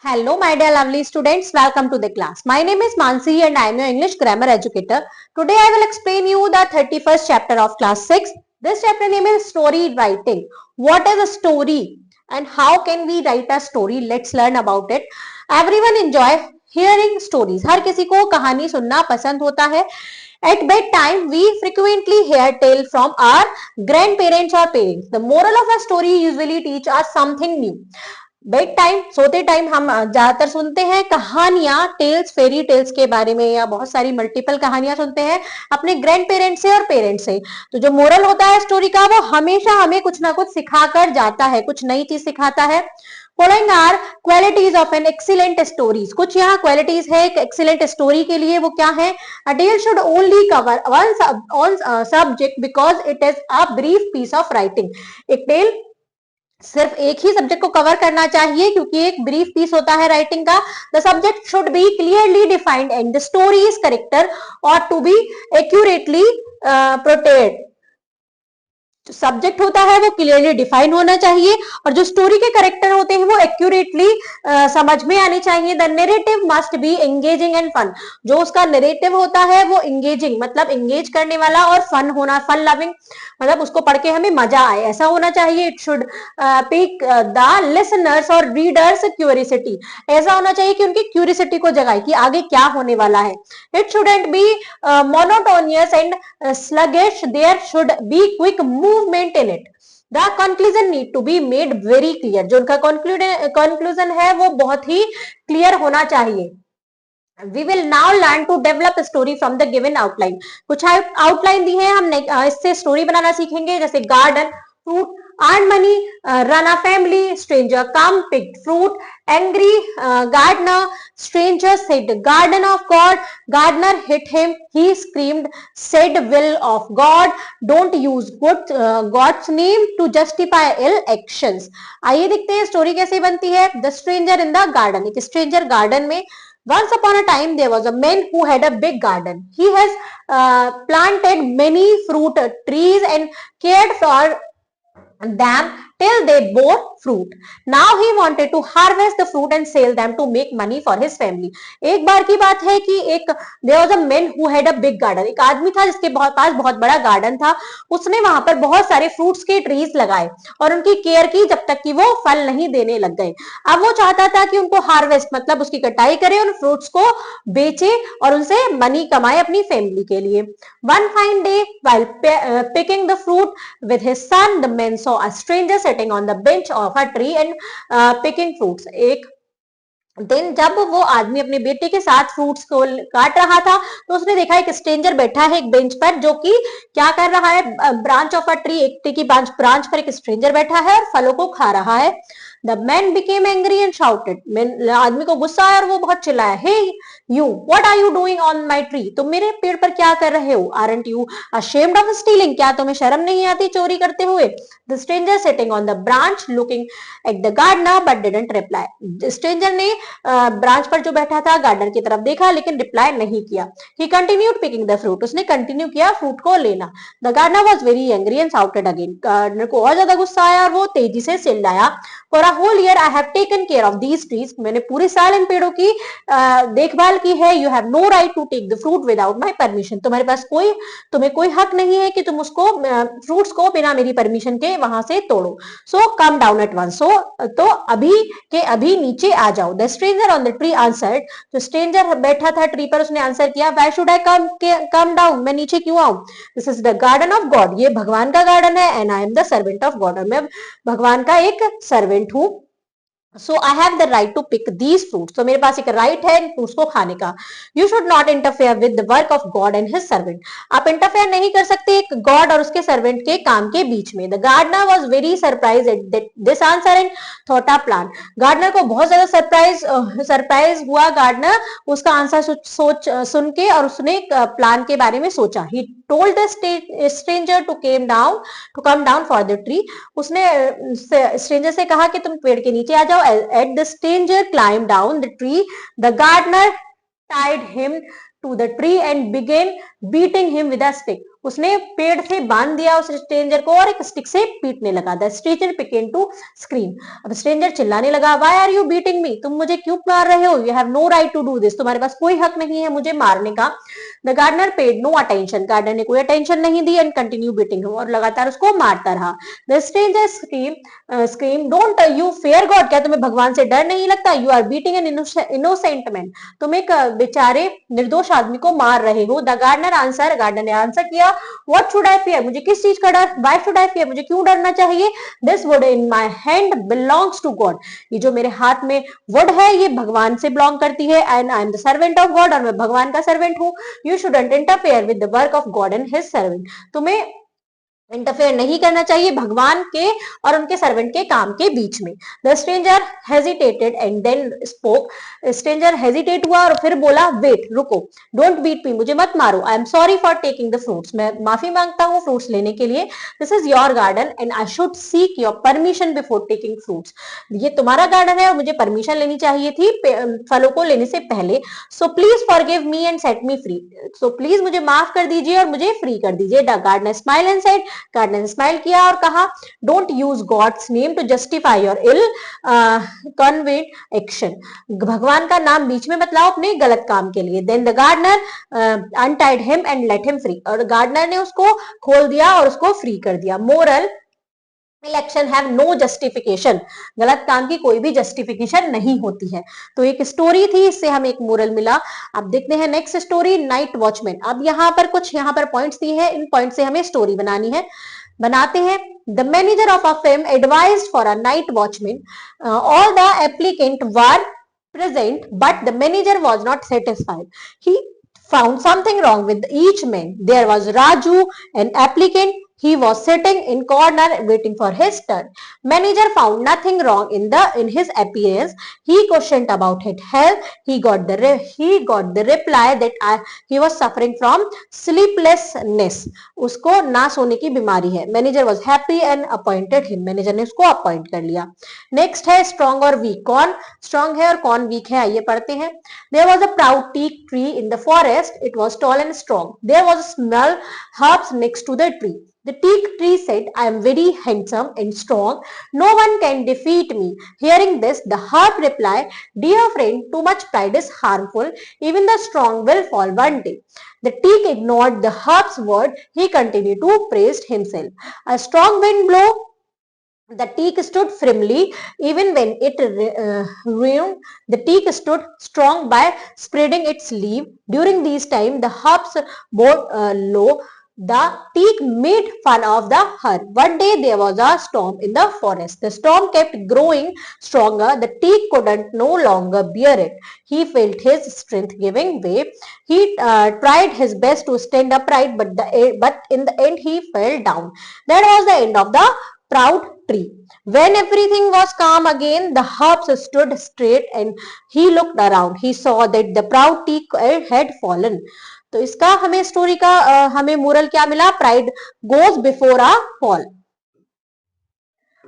Hello, my dear lovely students. Welcome to the class. My name is Mansi and I am your English grammar educator. Today I will explain you the 31st chapter of class 6. This chapter name is story writing. What is a story and how can we write a story? Let's learn about it. Everyone enjoy hearing stories. हर किसी को कहानी सुनना पसंद होता है. At bedtime, we frequently hear tale from our grandparents or parents. The moral of a story usually teach us something new. Bed time सोते time हम ज्यादातर सुनते हैं कहानियां, टेल्स, फेरी टेल्स के बारे में या बहुत सारी मल्टीपल कहानियां सुनते हैं अपने ग्रैंड पेरेंट्स से और पेरेंट्स से. तो जो मोरल होता है स्टोरी का वो हमेशा हमें कुछ ना कुछ सिखाकर जाता है, कुछ नई चीज सिखाता है. Following are qualities of an excellent stories. कुछ यहाँ क्वालिटीज है एक एक्सीलेंट स्टोरी के लिए, वो क्या है? A tale should only cover one subject because it is a brief piece of writing. एक टेल सिर्फ एक ही सब्जेक्ट को कवर करना चाहिए क्योंकि एक ब्रीफ पीस होता है राइटिंग का. The subject should be clearly defined and the story is character और टू बी एक्यूरेटली प्रोटेक्टेड. जो सब्जेक्ट होता है वो क्लियरली डिफाइन होना चाहिए और जो स्टोरी के कैरेक्टर होते हैं वो एक्यूरेटली समझ में आनी चाहिए. The narrative must be engaging and fun. जो उसका नरेटिव होता है वो एंगेजिंग मतलब एंगेज करने वाला और फन होना, फन लविंग मतलब उसको पढ़ के हमें मजा आए ऐसा होना चाहिए. It should pick the listeners और रीडर्स क्यूरियोसिटी. ऐसा होना चाहिए कि उनकी क्यूरियोसिटी को जगाए कि आगे क्या होने वाला है. It shouldn't be monotonous and sluggish. There should be quick movement in it. The conclusion need to be made very clear. जो उनका conclusion है वो बहुत ही clear होना चाहिए. We will now learn to develop a story from the given outline. कुछ outline दी है, हम इससे story बनाना सीखेंगे. जैसे garden, fruit, earn money, run a family, stranger come, picked fruit, angry gardener, stranger said garden of God, gardener hit him, he screamed, said will of God, don't use God's name to justify ill actions. आइए देखते हैं story कैसे बनती है. The stranger in the garden. एक stranger garden में. Once upon a time there was a man who had a big garden. He has planted many fruit trees and cared for them till they bore fruit. Now he wanted to harvest the fruit and sell them to make money for his family. एक बार की बात है कि एक there was a man who had a big garden. एक आदमी था जिसके पास बहुत बड़ा गार्डन था. उसने वहां पर बहुत सारे फ्रूट्स के ट्रीज लगाए और उनकी केयर की जब तक कि वो फल नहीं देने लग गए. अब वो चाहता था कि उनको हार्वेस्ट मतलब उसकी कटाई करे, उन फ्रूट्स को बेचे और उनसे मनी कमाए अपनी फैमिली के लिए. One fine day while picking the fruit with his son, the man saw a stranger sitting on the bench of a tree and picking fruits. एक दिन जब वो आदमी अपने बेटे के साथ फ्रूट्स को काट रहा था तो उसने देखा एक स्ट्रेंजर बैठा है एक बेंच पर जो कि क्या कर रहा है. ब्रांच ऑफ अ ट्री, एक ट्री की ब्रांच पर एक स्ट्रेंजर बैठा है और फलों को खा रहा है. The man became angry and shouted. आदमी को गुस्सा आया और वो बहुत चिल्लाया. Hey you, what are you doing on my tree? तुम मेरे पेड़ पर क्या कर रहे हो? Aren't you ashamed of stealing? क्या तुम्हें शर्म नहीं आती चोरी करते हुए? The stranger sitting on the branch looking at the gardener but didn't reply. Stranger ने ब्रांच पर जो बैठा था गार्डनर की तरफ देखा लेकिन रिप्लाई नहीं किया. He continued picking the fruit. उसने कंटिन्यू किया फ्रूट को लेना. The gardener was very angry and shouted again. Gardener को और ज्यादा गुस्सा आया और वो तेजी से चिल्लाया. For a whole year I have taken care of these trees. मैंने पूरे साल इन पेड़ों की देखभाल की है. You have no right to take the fruit without my permission. तुम्हें कोई हक नहीं है कि तुम उसको फ्रूट्स को बिना मेरी परमिशन के वहां से तोड़ो. So come down at once. तो अभी के अभी नीचे आ जाओ. The stranger on the tree answered. जो स्ट्रेंजर बैठा था ट्री पर उसने आंसर किया. Why should I come down? मैं नीचे क्यों आऊं? This is the garden of God. ये भगवान का गार्डन है. And I am the servant of God. और मैं भगवान का एक सर्वेंट हूं. So I have the right to pick these fruits. तो मेरे पास एक राइट है इन फ्रूट्स को खाने का. You should not interfere with the work of God and His servant. आप इंटरफेयर नहीं कर सकते एक गॉड और उसके सर्वेंट के काम के बीच में. The gardener was very surprised at this answer and thought a plan. Gardener को बहुत ज्यादा सरप्राइज हुआ गार्डनर उसका आंसर सुन के और उसने एक प्लान के बारे में सोचा. He told the stranger to come down for the tree. उसने स्ट्रेंजर से कहा कि तुम पेड़ के नीचे आ जाओ. At the stranger climbed down the tree, the gardener tied him to the tree and began beating him with a stick. उसने पेड़ से बांध दिया उस स्ट्रेंजर को और एक स्टिक से पीटने लगा। The stranger began to scream. अब स्ट्रेंजर चिल्लाने लगा, why are you beating me, तुम मुझे क्यों मार रहे हो, you have no right to do this, तुम्हारे पास कोई हक नहीं है मुझे मारने का। The gardener paid no attention, gardener ने कोई अटेंशन नहीं दी एंड कंटिन्यू बीटिंग और लगातार उसको मारता रहा। The stranger scream don't you fear God, क्या तुम्हें भगवान से डर नहीं लगता, you are beating an innocent man, तुम एक बेचारे निर्दोष आदमी को मार रहे हो। द गार्डनर आंसर, गार्डनर ने आंसर किया, व्हाट शुड आई फियर, मुझे किस चीज का डर, व्हाई शुड आई फियर, मुझे क्यों डरना चाहिए, this wood in my hand belongs to God, ये जो मेरे हाथ में वुड है ये भगवान से बिलोंग करती है, and I am the servant of God, और मैं भगवान का सर्वेंट हूँ। You shouldn't interfere with the work of God and his servant, तुम्हें इंटरफेयर नहीं करना चाहिए भगवान के और उनके सर्वेंट के काम के बीच में। The stranger hesitated and then spoke, stranger hesitate हुआ और फिर बोला, वेट, रुको, डोंट बीट मी, मुझे मत मारो, I am sorry for taking the fruits, मैं माफी मांगता हूँ फ्रूट्स लेने के लिए, this is your garden and I should seek your permission before taking fruits, ये तुम्हारा गार्डन है और मुझे परमिशन लेनी चाहिए थी फलों को लेने से पहले, so please forgive me and set me free, so please मुझे माफ कर दीजिए और मुझे फ्री कर दीजिए। The gardener smile and said, gardener ने स्माइल किया और कहा, don't use God's name to justify your ill convent action, भगवान का नाम बीच में मत लाओ अपने गलत काम के लिए। Then the gardener untied him and let him free, और गार्डनर ने उसको खोल दिया और उसको फ्री कर दिया। Moral, election have no justification, गलत काम की कोई भी जस्टिफिकेशन नहीं होती है। तो एक स्टोरी थी, इससे हमें एक मोरल मिला। अब देखते हैं नेक्स्ट स्टोरी, नाइट वॉचमैन। अब यहाँ पर कुछ यहाँ पर पॉइंट्स दिए हैं, इन पॉइंट से हमें स्टोरी बनानी है, बनाते हैं। The manager of a firm advised for a night watchman. All the applicants were present, but the manager was not satisfied. He found something wrong with each man. There was Raju, an applicant. He was sitting in corner waiting for his turn. Manager found nothing wrong in his appearance. He questioned about his health. He got the reply that he was suffering from sleeplessness. उसको ना सोने की बीमारी है। Manager was happy and appointed him. Manager ने उसको appoint कर लिया। नेक्स्ट है स्ट्रॉन्ग और वीक, कौन स्ट्रॉन्ग है और कौन वीक है, आइए पढ़ते हैं। There was a proud teak tree in the forest. It was tall and strong. There was a small herbs next to the tree. The teak tree said, I am very handsome and strong. No one can defeat me. Hearing this, the herb replied, Dear friend, too much pride is harmful. Even the strong will fall one day. The teak ignored the herb's word. He continued to praise himself. A strong wind blew. The teak stood firmly even when it rained. The teak stood strong by spreading its leaf. During this time, the herbs bowed low. The teak made fun of the herb. One day there was a storm in the forest. The storm kept growing stronger. The teak couldn't no longer bear it. He felt his strength giving way. He tried his best to stand upright, but in the end he fell down. That was the end of the proud tree. When everything was calm again, the herbs stood straight and he looked around. He saw that the proud teak had fallen. तो इसका हमें story का हमें moral क्या मिला, pride goes before a fall.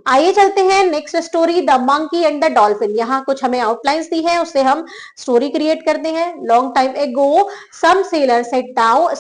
आइए चलते हैं next story, the monkey and the dolphin. यहाँ कुछ हमें आउटलाइंस दी है, उससे हम स्टोरी क्रिएट करते हैं। लॉन्ग टाइम एगो सम seller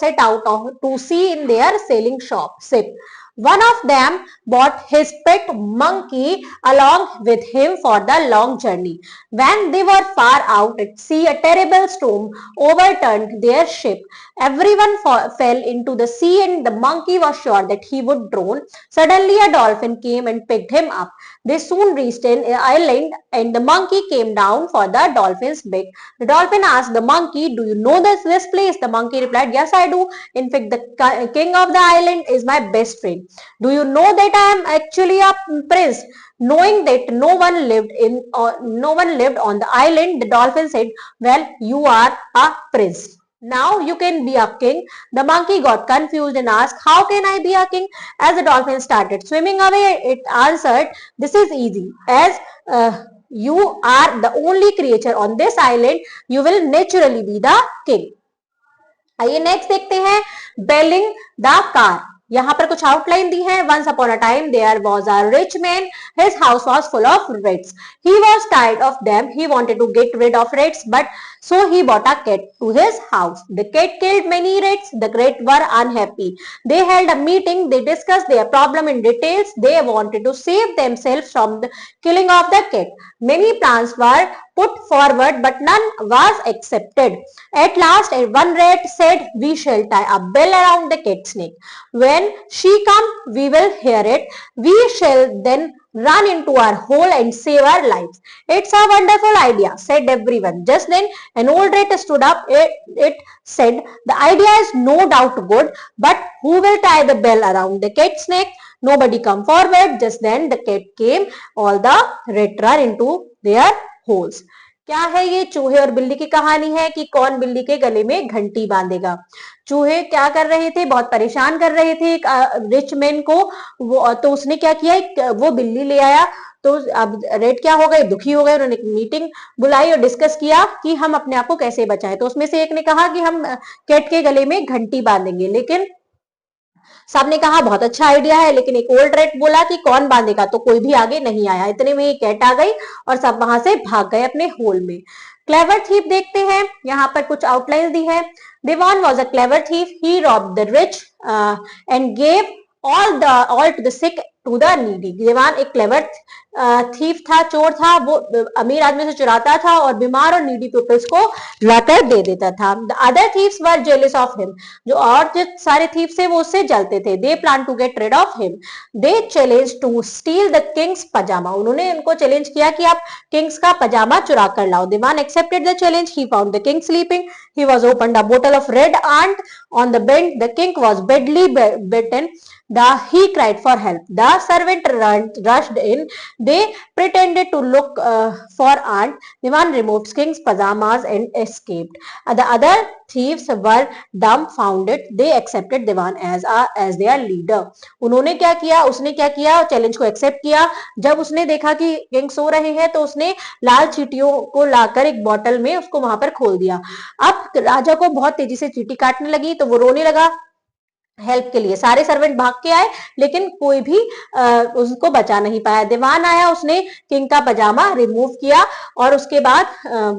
set out to sea in their sailing ship. One of them brought his pet monkey along with him for the long journey. When they were far out at sea, a terrible storm overturned their ship. Everyone fell into the sea and the monkey was sure that he would drown. Suddenly a dolphin came and picked him up. They soon reached an island and the monkey came down for the dolphin's beak. The dolphin asked the monkey, do you know this place? The monkey replied, yes, I do. In fact, the king of the island is my best friend. Do you know that I am actually a prince? Knowing that no one lived on the island, the dolphin said, well, you are a prince. Now you can be a king. The monkey got confused and asked, how can I be a king? As the dolphin started swimming away, it answered, this is easy. As you are the only creature on this island, you will naturally be the king. आइए next देखते हैं, बेलिंग the car. यहाँ पर कुछ outline दी है. Once upon a time there was a rich man. His house was full of rats. He was tired of them. He wanted to get rid of rats, but so he bought a cat to his house. The cat killed many rats. The rats were unhappy. They held a meeting. They discussed their problem in details. They wanted to save themselves from the killing of the cat. Many plans were put forward, but none was accepted. At last, one rat said, "We shall tie a bell around the cat snake. When she comes, we will hear it. We shall then run into our hole and save our lives." "It's a wonderful idea," said everyone. Just then, an old rat stood up. It said, "The idea is no doubt good, but who will tie the bell around the cat snake?" Nobody come forward. Just then, the cat came. All the rat ran into their holes. क्या है ये? चूहे और बिल्ली की कहानी है कि कौन बिल्ली के गले में घंटी बांधेगा. चूहे क्या कर रहे थे? बहुत परेशान कर रहे थे एक रिच मैन को. तो उसने क्या किया, वो बिल्ली ले आया. तो अब रेड क्या हो गए? दुखी हो गए. उन्होंने एक मीटिंग बुलाई और डिस्कस किया कि हम अपने आप को कैसे बचाएं. तो उसमें से एक ने कहा कि हम कैट के गले में घंटी बांधेंगे, लेकिन सबने कहा बहुत अच्छा आइडिया है. लेकिन एक ओल्ड रेट बोला कि कौन बांधेगा, तो कोई भी आगे नहीं आया. इतने में ही कैट आ गई और सब वहां से भाग गए अपने होल में. क्लेवर थीफ देखते हैं. यहाँ पर कुछ आउटलाइन दी है. देवान was a clever thief. He robbed the rich and gave all to the sick to the needy. देवान एक क्लेवर थीफ था, चोर था. वो अमीर आदमी से चुराता था और बीमार और नीडी पीपल्स को लाकर दे देता था. The other thieves were jealous of him. जो और जो सारे थीव्स थे वो उससे जलते थे. They planned to get rid of him. They challenged to steal the king's pajama. उन्होंने उनको चैलेंज किया कि आप किंग्स का पजामा चुरा कर लाओ. देवान accepted the challenge. He found the king sleeping. He was opened a bottle of red ant on the bed. The king was badly bitten. He cried for help. The servant rushed in. They pretended to look for ant. Devan removed king's pajamas and escaped. The other thieves were dumbfounded. They accepted Devan as their leader. उन्होंने क्या किया? उसने क्या किया? Challenge को accept किया. जब उसने देखा कि किंग सो रहे हैं तो उसने लाल चींटियों को लाकर एक बोतल में उसको वहां पर खोल दिया. अब राजा को बहुत तेजी से चींटी काटने लगी तो वो रोने लगा हेल्प के लिए. सारे सर्वेंट भाग के आए लेकिन कोई भी उसको बचा नहीं पाया. दीवान आया, उसने किंग का पजामा रिमूव किया और उसके बाद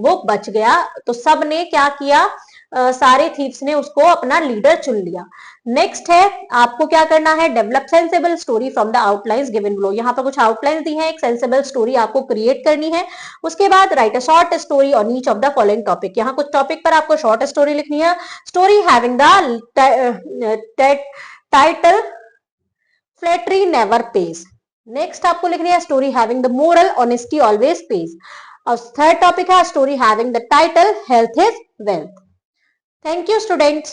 वो बच गया. तो सब ने क्या किया, सारे थीव्स ने उसको अपना लीडर चुन लिया. नेक्स्ट है, आपको क्या करना है, develop sensible story from the outlines given below. यहाँ पर कुछ आउटलाइंस दी हैं, एक सेंसिबल स्टोरी आपको क्रिएट करनी है. उसके बाद right a short story on each of the following topic. यहाँ कुछ टॉपिक पर आपको शॉर्ट स्टोरी लिखनी है. Story having the title flattery never page. Next आपको लिखनी है story having the moral honesty always page. और थर्ड टॉपिक है story having the title health is wealth. Thank you, students.